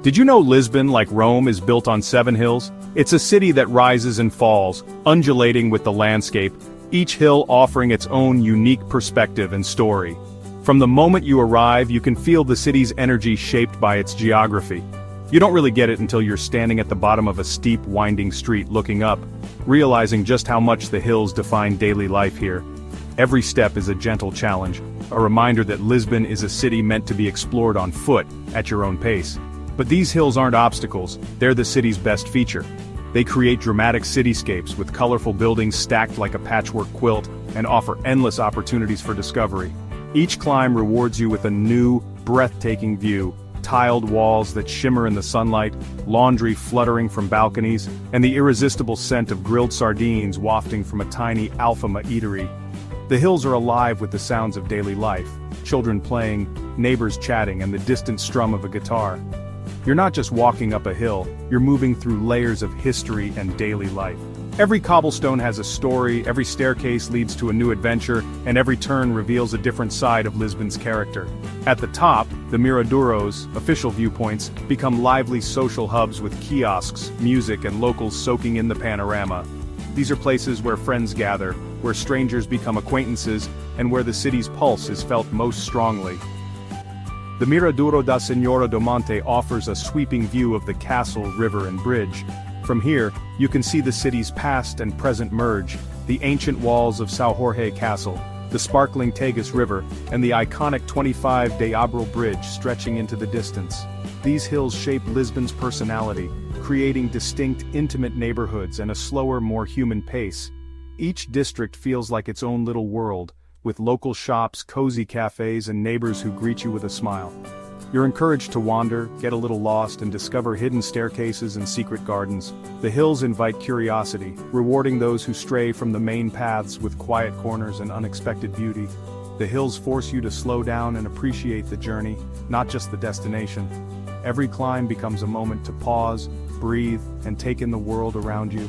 Did you know Lisbon, like Rome, is built on 7 hills? It's a city that rises and falls, undulating with the landscape, each hill offering its own unique perspective and story. From the moment you arrive, you can feel the city's energy shaped by its geography. You don't really get it until you're standing at the bottom of a steep, winding street looking up, realizing just how much the hills define daily life here. Every step is a gentle challenge, a reminder that Lisbon is a city meant to be explored on foot, at your own pace. But these hills aren't obstacles, they're the city's best feature. They create dramatic cityscapes with colorful buildings stacked like a patchwork quilt, and offer endless opportunities for discovery. Each climb rewards you with a new, breathtaking view, tiled walls that shimmer in the sunlight, laundry fluttering from balconies, and the irresistible scent of grilled sardines wafting from a tiny Alfama eatery. The hills are alive with the sounds of daily life, children playing, neighbors chatting, and the distant strum of a guitar. You're not just walking up a hill, you're moving through layers of history and daily life. Every cobblestone has a story, every staircase leads to a new adventure, and every turn reveals a different side of Lisbon's character. At the top, the Miradouros, official viewpoints, become lively social hubs with kiosks, music, and locals soaking in the panorama. These are places where friends gather, where strangers become acquaintances, and where the city's pulse is felt most strongly. The Miradouro da Senhora do Monte offers a sweeping view of the castle, river, and bridge. From here, you can see the city's past and present merge, the ancient walls of São Jorge Castle, the sparkling Tagus River, and the iconic 25 de Abril Bridge stretching into the distance. These hills shape Lisbon's personality, creating distinct, intimate neighborhoods and a slower, more human pace. Each district feels like its own little world, with local shops, cozy cafes, and neighbors who greet you with a smile. You're encouraged to wander, get a little lost, and discover hidden staircases and secret gardens. The hills invite curiosity, rewarding those who stray from the main paths with quiet corners and unexpected beauty. The hills force you to slow down and appreciate the journey, not just the destination. Every climb becomes a moment to pause, breathe, and take in the world around you.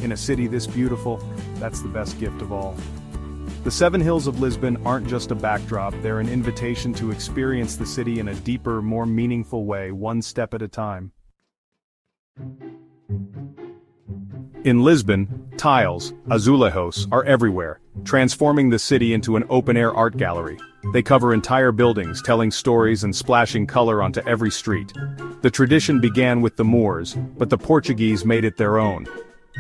In a city this beautiful, that's the best gift of all. The 7 Hills of Lisbon aren't just a backdrop, they're an invitation to experience the city in a deeper, more meaningful way, one step at a time. In Lisbon, tiles, azulejos, are everywhere, transforming the city into an open-air art gallery. They cover entire buildings, telling stories and splashing color onto every street. The tradition began with the Moors, but the Portuguese made it their own.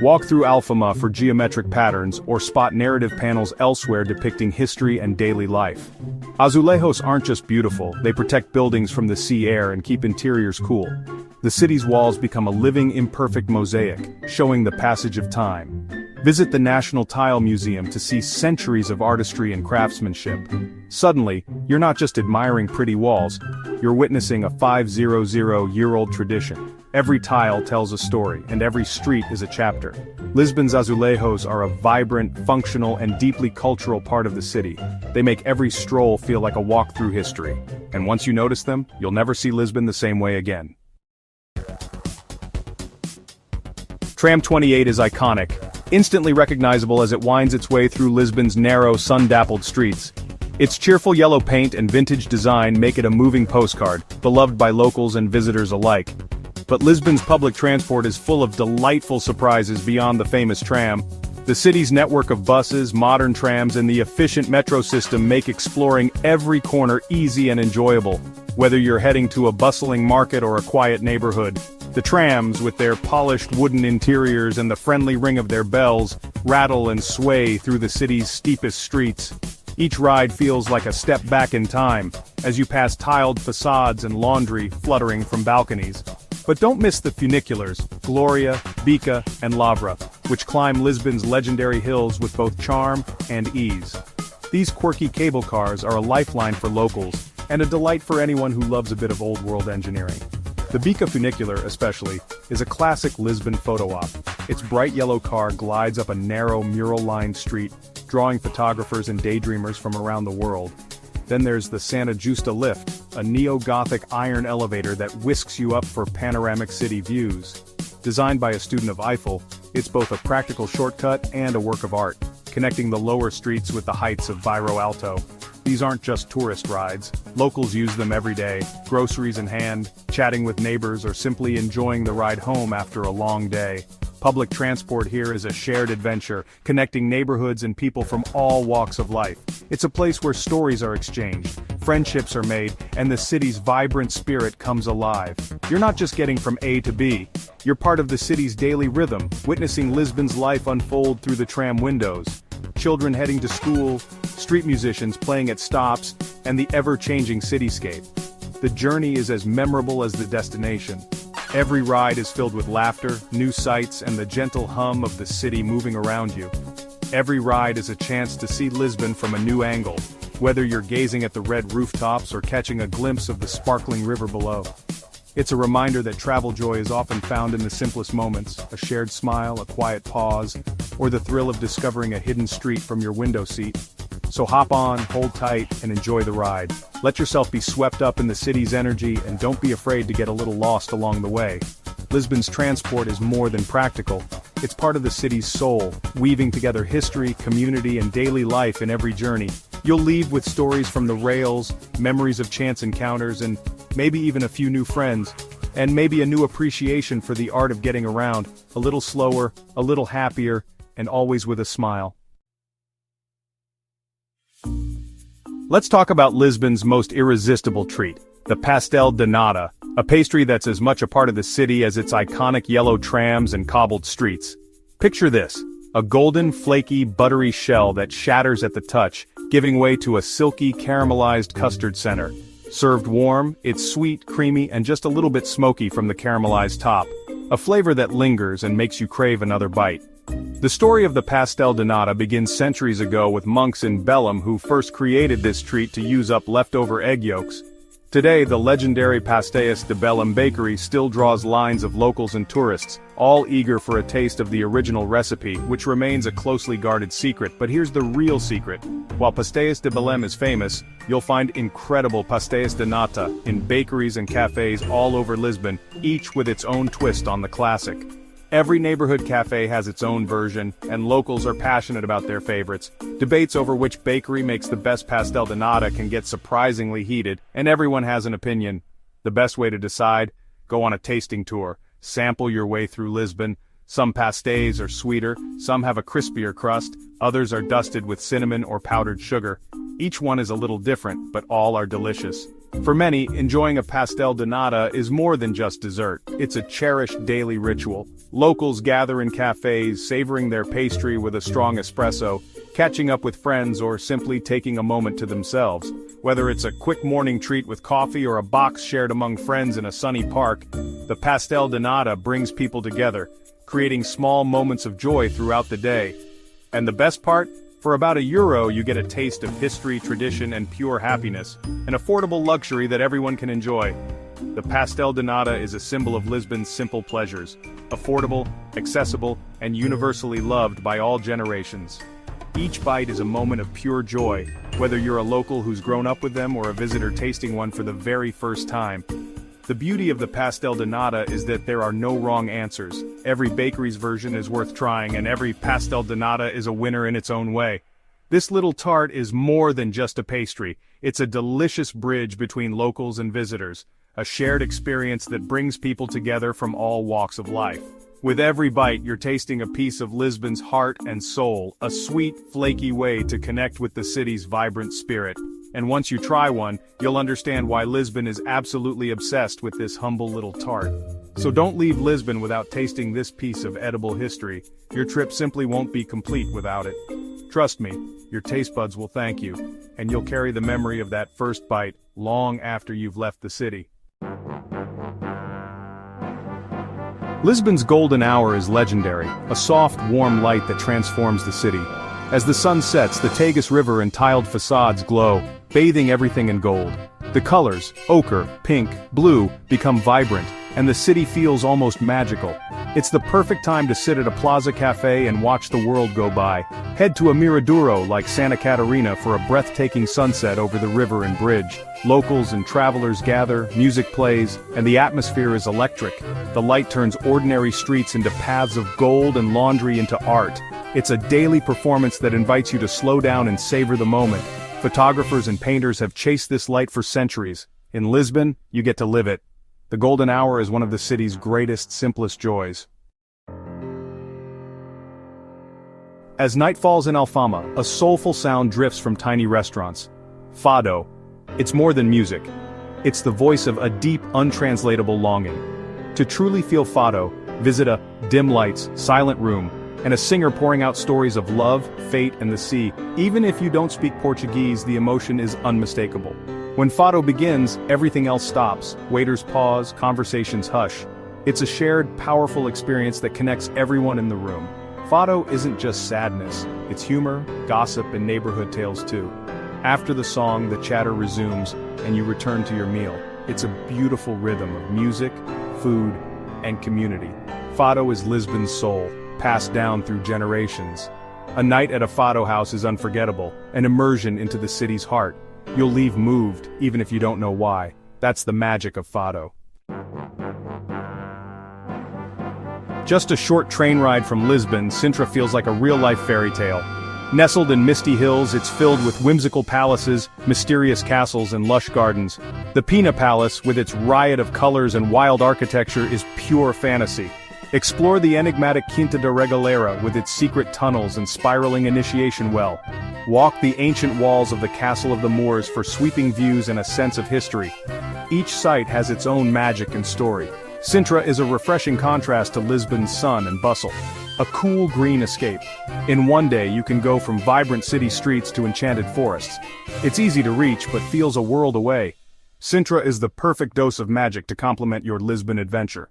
Walk through Alfama for geometric patterns or spot narrative panels elsewhere depicting history and daily life. Azulejos aren't just beautiful, they protect buildings from the sea air and keep interiors cool. The city's walls become a living, imperfect mosaic, showing the passage of time. Visit the National Tile Museum to see centuries of artistry and craftsmanship. Suddenly, you're not just admiring pretty walls, you're witnessing a 500-year-old tradition. Every tile tells a story, and every street is a chapter. Lisbon's azulejos are a vibrant, functional, and deeply cultural part of the city. They make every stroll feel like a walk through history. And once you notice them, you'll never see Lisbon the same way again. Tram 28 is iconic, instantly recognizable as it winds its way through Lisbon's narrow, sun-dappled streets. Its cheerful yellow paint and vintage design make it a moving postcard, beloved by locals and visitors alike. But Lisbon's public transport is full of delightful surprises beyond the famous tram. The city's network of buses, modern trams, and the efficient metro system make exploring every corner easy and enjoyable. Whether you're heading to a bustling market or a quiet neighborhood, the trams, with their polished wooden interiors and the friendly ring of their bells, rattle and sway through the city's steepest streets. Each ride feels like a step back in time, as you pass tiled facades and laundry fluttering from balconies. But don't miss the funiculars, Gloria, Bica, and Lavra, which climb Lisbon's legendary hills with both charm and ease. These quirky cable cars are a lifeline for locals, and a delight for anyone who loves a bit of old-world engineering. The Bica funicular, especially, is a classic Lisbon photo op. Its bright yellow car glides up a narrow, mural-lined street, drawing photographers and daydreamers from around the world. Then there's the Santa Justa lift, a neo-Gothic iron elevator that whisks you up for panoramic city views. Designed by a student of Eiffel, it's both a practical shortcut and a work of art, connecting the lower streets with the heights of Bairro Alto. These aren't just tourist rides. Locals use them every day, groceries in hand, chatting with neighbors or simply enjoying the ride home after a long day. Public transport here is a shared adventure, connecting neighborhoods and people from all walks of life. It's a place where stories are exchanged, friendships are made, and the city's vibrant spirit comes alive. You're not just getting from A to B, you're part of the city's daily rhythm, witnessing Lisbon's life unfold through the tram windows. Children heading to school, street musicians playing at stops, and the ever-changing cityscape. The journey is as memorable as the destination. Every ride is filled with laughter, new sights, and the gentle hum of the city moving around you. Every ride is a chance to see Lisbon from a new angle, whether you're gazing at the red rooftops or catching a glimpse of the sparkling river below. It's a reminder that travel joy is often found in the simplest moments, a shared smile, a quiet pause, or the thrill of discovering a hidden street from your window seat. So hop on, hold tight, and enjoy the ride. Let yourself be swept up in the city's energy and don't be afraid to get a little lost along the way. Lisbon's transport is more than practical. It's part of the city's soul, weaving together history, community, and daily life in every journey. You'll leave with stories from the rails, memories of chance encounters, and maybe even a few new friends. And maybe a new appreciation for the art of getting around, a little slower, a little happier, and always with a smile. Let's talk about Lisbon's most irresistible treat, the pastel de nata, a pastry that's as much a part of the city as its iconic yellow trams and cobbled streets. Picture this, a golden, flaky, buttery shell that shatters at the touch, giving way to a silky, caramelized custard center. Served warm, it's sweet, creamy, and just a little bit smoky from the caramelized top, a flavor that lingers and makes you crave another bite. The story of the pastel de nata begins centuries ago with monks in Belém who first created this treat to use up leftover egg yolks. Today, the legendary Pastéis de Belém bakery still draws lines of locals and tourists, all eager for a taste of the original recipe, which remains a closely guarded secret. But here's the real secret. While Pastéis de Belém is famous, you'll find incredible pastéis de nata in bakeries and cafes all over Lisbon, each with its own twist on the classic. Every neighborhood cafe has its own version, and locals are passionate about their favorites. Debates over which bakery makes the best pastel de nata can get surprisingly heated, and everyone has an opinion. The best way to decide? Go on a tasting tour. Sample your way through Lisbon. Some pastéis are sweeter, some have a crispier crust, others are dusted with cinnamon or powdered sugar. Each one is a little different, but all are delicious. For many, enjoying a pastel de nata is more than just dessert. It's a cherished daily ritual. Locals gather in cafes, savoring their pastry with a strong espresso, catching up with friends or simply taking a moment to themselves. Whether it's a quick morning treat with coffee or a box shared among friends in a sunny park, the pastel de nata brings people together, creating small moments of joy throughout the day. And the best part? For about €1 you get a taste of history, tradition, and pure happiness, an affordable luxury that everyone can enjoy. The pastel de nata is a symbol of Lisbon's simple pleasures, affordable, accessible, and universally loved by all generations. Each bite is a moment of pure joy, whether you're a local who's grown up with them or a visitor tasting one for the very first time. The beauty of the pastel de nata is that there are no wrong answers. Every bakery's version is worth trying, and every pastel de nata is a winner in its own way. This little tart is more than just a pastry. It's a delicious bridge between locals and visitors, a shared experience that brings people together from all walks of life. With every bite, you're tasting a piece of Lisbon's heart and soul, a sweet, flaky way to connect with the city's vibrant spirit. And once you try one, you'll understand why Lisbon is absolutely obsessed with this humble little tart. So don't leave Lisbon without tasting this piece of edible history. Your trip simply won't be complete without it. Trust me, your taste buds will thank you, and you'll carry the memory of that first bite long after you've left the city. Lisbon's golden hour is legendary, a soft, warm light that transforms the city. As the sun sets, the Tagus River and tiled facades glow, bathing everything in gold. The colors, ochre, pink, blue, become vibrant, and the city feels almost magical. It's the perfect time to sit at a plaza cafe and watch the world go by. Head to a Miradouros like Santa Catarina for a breathtaking sunset over the river and bridge. Locals and travelers gather, music plays, and the atmosphere is electric. The light turns ordinary streets into paths of gold and laundry into art. It's a daily performance that invites you to slow down and savor the moment. Photographers and painters have chased this light for centuries. In Lisbon, you get to live it. The golden hour is one of the city's greatest, simplest joys. As night falls in Alfama, a soulful sound drifts from tiny restaurants. Fado. It's more than music. It's the voice of a deep, untranslatable longing. To truly feel Fado, visit a dim lights, silent room, and a singer pouring out stories of love, fate, and the sea. Even if you don't speak Portuguese, the emotion is unmistakable. When Fado begins, everything else stops. Waiters pause, conversations hush. It's a shared, powerful experience that connects everyone in the room. Fado isn't just sadness, it's humor, gossip, and neighborhood tales too. After the song, the chatter resumes, and you return to your meal. It's a beautiful rhythm of music, food, and community. Fado is Lisbon's soul, passed down through generations. A night at a Fado house is unforgettable, an immersion into the city's heart. You'll leave moved, even if you don't know why. That's the magic of Fado. Just a short train ride from Lisbon, Sintra feels like a real-life fairy tale. Nestled in misty hills, it's filled with whimsical palaces, mysterious castles, and lush gardens. The Pina Palace, with its riot of colors and wild architecture, is pure fantasy. Explore the enigmatic Quinta da Regaleira with its secret tunnels and spiraling initiation well. Walk the ancient walls of the Castle of the Moors for sweeping views and a sense of history. Each site has its own magic and story. Sintra is a refreshing contrast to Lisbon's sun and bustle. A cool green escape. In one day you can go from vibrant city streets to enchanted forests. It's easy to reach but feels a world away. Sintra is the perfect dose of magic to complement your Lisbon adventure.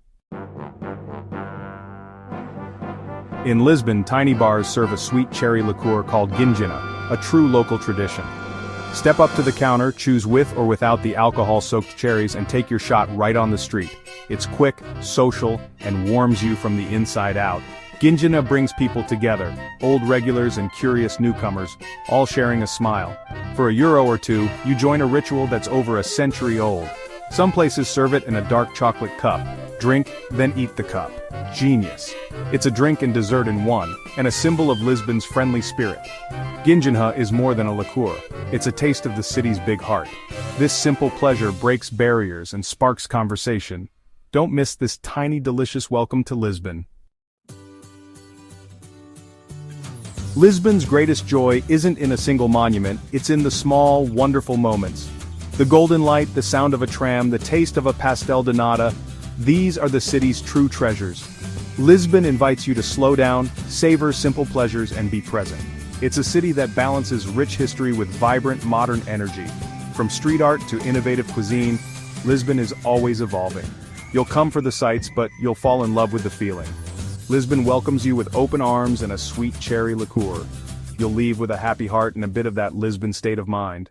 In Lisbon, tiny bars serve a sweet cherry liqueur called ginjina, a true local tradition. Step up to the counter, choose with or without the alcohol-soaked cherries and take your shot right on the street. It's quick, social, and warms you from the inside out. Ginjina brings people together, old regulars and curious newcomers, all sharing a smile. For €1 or two, you join a ritual that's over a century old. Some places serve it in a dark chocolate cup. Drink, then eat the cup. Genius. It's a drink and dessert in one, and a symbol of Lisbon's friendly spirit. Ginjinha is more than a liqueur. It's a taste of the city's big heart. This simple pleasure breaks barriers and sparks conversation. Don't miss this tiny delicious welcome to Lisbon. Lisbon's greatest joy isn't in a single monument, it's in the small, wonderful moments. The golden light, the sound of a tram, the taste of a pastel de nata, these are the city's true treasures. Lisbon invites you to slow down, savor simple pleasures, and be present. It's a city that balances rich history with vibrant, modern energy. From street art to innovative cuisine, Lisbon is always evolving. You'll come for the sights, but you'll fall in love with the feeling. Lisbon welcomes you with open arms and a sweet cherry liqueur. You'll leave with a happy heart and a bit of that Lisbon state of mind.